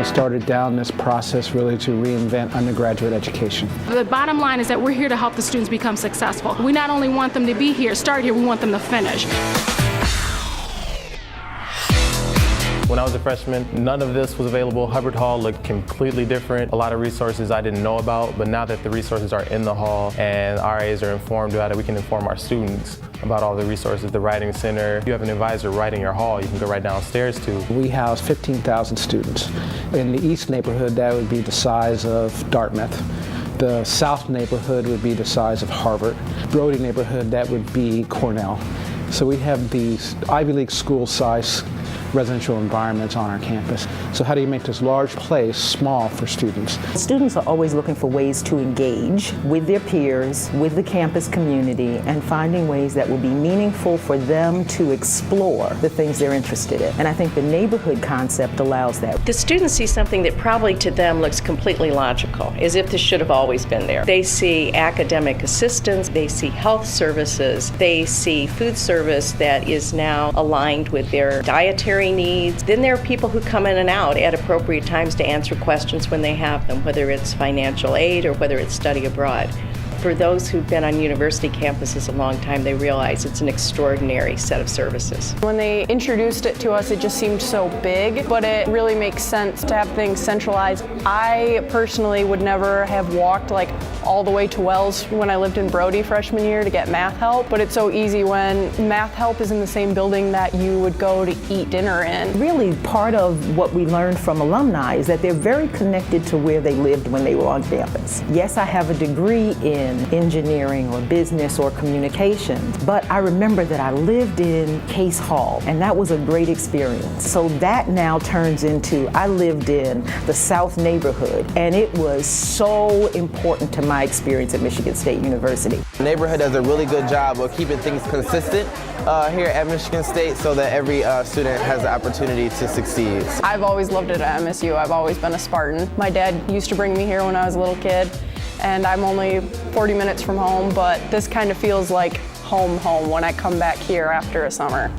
we started down this process really to reinvent undergraduate education. The bottom line is that we're here to help the students become successful. We not only want them to be here, start here, we want them to finish. When I was a freshman, none of this was available. Hubbard Hall looked completely different. A lot of resources I didn't know about, but now that the resources are in the hall and RAs are informed about it, we can inform our students about all the resources. The Writing Center, if you have an advisor right in your hall, you can go right downstairs to. We house 15,000 students. In the East neighborhood, that would be the size of Dartmouth. The South neighborhood would be the size of Harvard. Brody neighborhood, that would be Cornell. So we have these Ivy League school size residential environments on our campus. So how do you make this large place small for students? Students are always looking for ways to engage with their peers, with the campus community, and finding ways that will be meaningful for them to explore the things they're interested in. And I think the neighborhood concept allows that. The students see something that probably to them looks completely logical, as if this should have always been there. They see academic assistance, they see health services, they see food service that is now aligned with their dietary needs. Then there are people who come in and out at appropriate times to answer questions when they have them, whether it's financial aid or whether it's study abroad. For those who've been on university campuses a long time, they realize it's an extraordinary set of services. When they introduced it to us, it just seemed so big, but it really makes sense to have things centralized. I personally would never have walked like all the way to Wells when I lived in Brody freshman year to get math help, but it's so easy when math help is in the same building that you would go to eat dinner in. Really, part of what we learned from alumni is that they're very connected to where they lived when they were on campus. Yes, I have a degree in engineering or business or communications, but I remember that I lived in Case Hall, and that was a great experience. So that now turns into, I lived in the South neighborhood, and it was so important to my experience at Michigan State University. The neighborhood does a really good job of keeping things consistent here at Michigan State so that every student has the opportunity to succeed. I've always loved it at MSU. I've always been a Spartan. My dad used to bring me here when I was a little kid, and I'm only 40 minutes from home, but this kind of feels like home when I come back here after a summer.